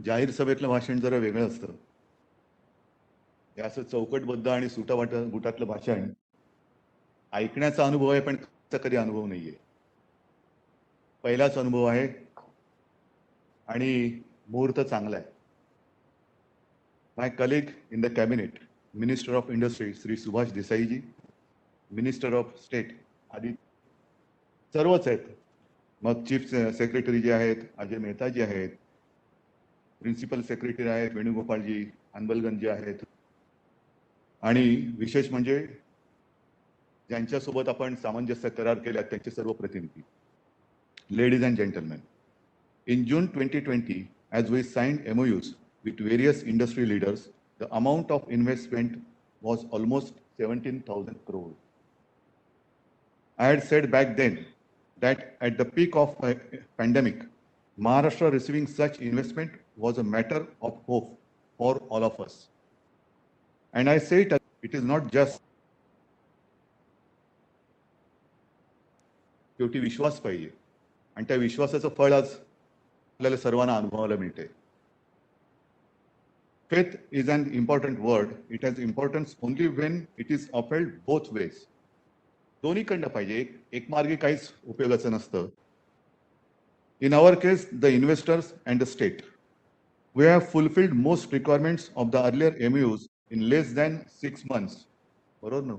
जाहीर सभेतलं भाषण जरा वेगळं असतं. हे असं चौकटबद्ध आणि बुटातलं भाषण ऐकण्याचा अनुभव आहे, पण कधी अनुभव नाहीये. पहिलाच अनुभव आहे आणि मुहूर्त चांगला आहे. My colleague in the cabinet, minister of industry Shri Subhash Desaiji, minister of state आदी सर्वच आहेत. मग चीफ सेक्रेटरी जे आहेत अजय मेहताजी आहेत, प्रिन्सिपल सेक्रेटरी आहेत वेणुगोपालजी अन्बलगंज जे आहेत, आणि विशेष म्हणजे ज्यांच्यासोबत आपण सामंजस्य करार केला त्यांचे सर्व प्रतिनिधी. Ladies and gentlemen, in June 2020, as we signed MOUs with various industry leaders, the amount of investment was almost 17,000 crores. I had said back then that at the peak of pandemic, Maharashtra receiving such investment was a matter of hope for all of us. And I say it is not just शेवटी विश्वास पाहिजे, आणि त्या विश्वासाचं फळ आज आपल्याला सर्वांना अनुभवायला मिळते. Faith is an important word. It has importance only when it is upheld both ways. दोन्हीकडनं पाहिजे, एक मार्गी काहीच उपयोगाचं नसतं. In our case, the investors and the state, we have fulfilled most requirements of the earlier MOUs in less than 6 months. बरोबर ना?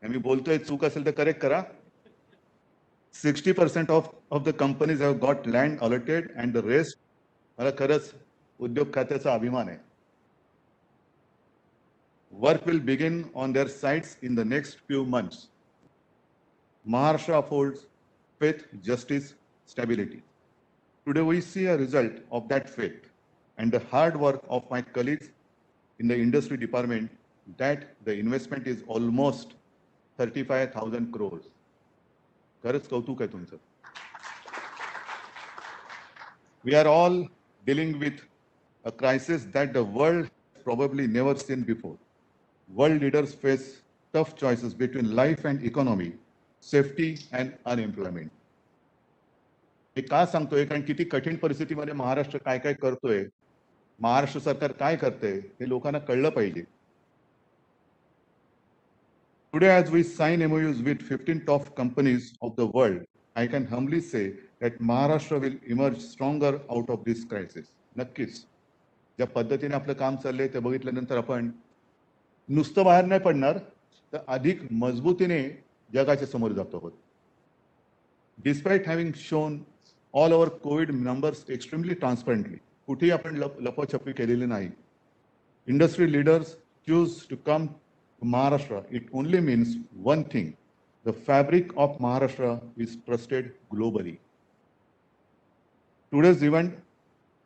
मी बोलतोय चूक असेल तर करेक्ट करा. 60% of the companies have got land allotted and the rest, मला खरंच उद्योग खात्याचा अभिमान आहे. Work will begin on their sites in the next few months. Maharashtra affords faith, justice, stability. Today we see a result of that faith and the hard work of my colleagues in the industry department that the investment is almost 35,000 crores. खरंच कौतुक आहे तुमचं. We are all dealing with a crisis that the world has probably never seen before. World leaders face tough choices between life and economy, safety and unemployment. हे का सांगतोय? कारण किती कठीण परिस्थितीमध्ये महाराष्ट्र काय काय करतोय, महाराष्ट्र सरकार काय करतंय हे लोकांना कळलं पाहिजे. Today, as we sign MOUs with 15 top companies of the world, I can humbly say that Maharashtra will emerge stronger out of this crisis. नक्कीच ज्या पद्धतीने आपलं काम चाललंय ते बघितल्यानंतर आपण नुसतं बाहेर नाही पडणार, तर अधिक मजबूतीने जगाच्या समोर जातो आहोत. Despite having shown all our COVID numbers extremely transparently, कुठेही आपण लपछपी केलेली नाही. Industry leaders choose to come to Maharashtra. It only means one thing: the fabric of Maharashtra is trusted globally. Today's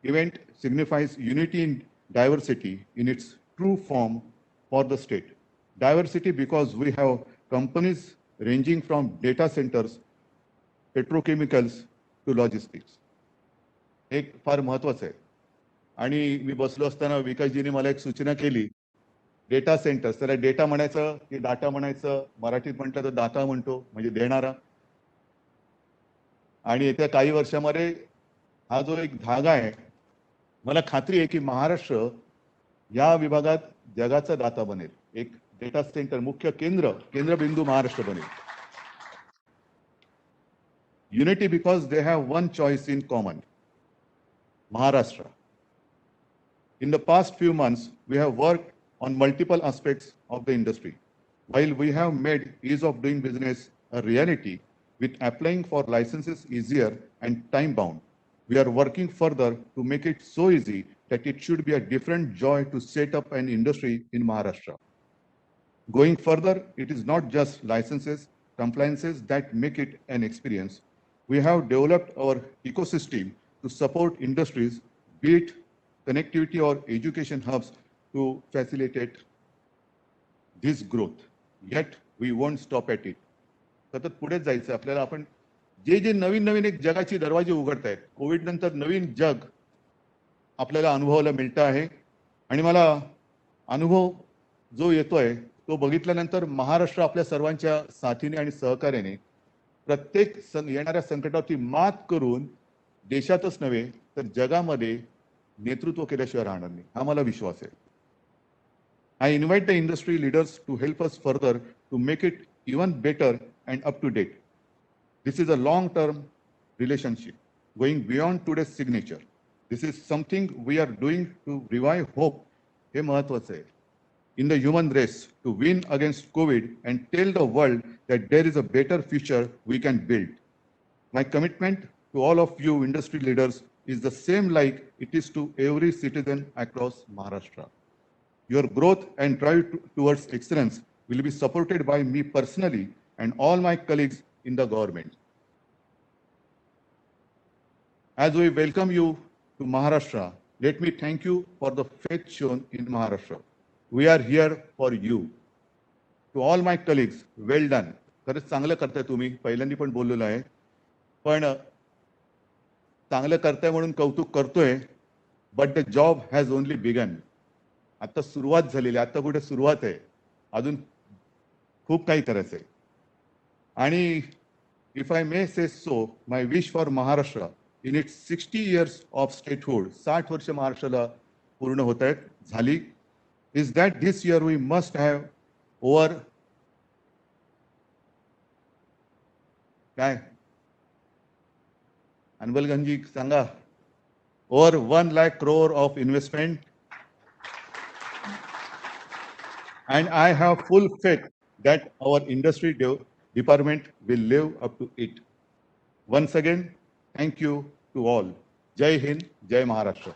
event signifies unity in diversity in its true form for the state. Diversity because we have companies ranging from data centers, petrochemicals to logistics. एक फार महत्वाचं आहे. आणि मी बसलो असताना विकासजीने मला एक सूचना केली, डेटा सेंटर्स, त्याला डेटा म्हणायचं की डाटा म्हणायचं, मराठीत म्हटलं तर दाता म्हणतो, म्हणजे देणारा. आणि येत्या काही वर्षामध्ये हा जो एक धागा आहे, मला खात्री आहे की महाराष्ट्र या विभागात जगाचा दाता बनेल. एक डेटा सेंटर मुख्य केंद्रबिंदू महाराष्ट्र बनेल. Unity because they have one choice in common: Maharashtra. In the past few months, we have worked on multiple aspects of the industry. While we have made ease of doing business a reality with applying for licenses easier and time-bound, we are working further to make it so easy that it should be a different joy to set up an industry in Maharashtra. Going further, it is not just licenses, compliances that make it an experience. We have developed our ecosystem to support industries, be it connectivity or education hubs, to facilitate this growth. Yet we won't stop at it. सतत पुढेच जायचं आपल्याला. आपण जे नवीन एक जगाची दरवाजे उघडत आहेत, कोविड नंतर नवीन जग आपल्याला अनुभवायला मिळतं आहे. आणि मला अनुभव जो येतोय तो बघितल्यानंतर महाराष्ट्र आपल्या सर्वांच्या साथीने आणि सहकार्याने प्रत्येक येणाऱ्या संकटावरती मात करून देशातच नव्हे तर जगामध्ये नेतृत्व केल्याशिवाय राहणार नाही, हा मला विश्वास आहे. I invite the industry leaders to help us further to make it even better and up to date. This is a long-term relationship going beyond today's signature. This is something we are doing to revive hope. हे महत्वाचं आहे. In the human race to win against COVID and tell the world that there is a better future we can build. My commitment to all of you industry leaders is the same like it is to every citizen across Maharashtra. Your growth and drive towards excellence will be supported by me personally and all my colleagues in the government. As we welcome you to Maharashtra, let me thank you for the faith shown in Maharashtra. We are here for you. To all my colleagues, well done. खरंच चांगलं करताय तुम्ही, पहिल्यांदा पण बोललेलो आहे. पण चांगलं करताय म्हणून कौतुक करतोय, but the job has only begun. आता सुरुवात झालेली, आता कुठे सुरुवात आहे, अजून खूप काही करायचं आहे. आणि if I may say so, my wish for Maharashtra in its 60 years of statehood, 60 वर्ष महाराष्ट्राला पूर्ण होत आहेत, झाली, is that this year we must have over काय अनबलगंजी सांगा, over 1 lakh crore of investment. And I have full faith that our industry department will live up to it. Once again, thank you to all. Jai Hind, Jai Maharashtra.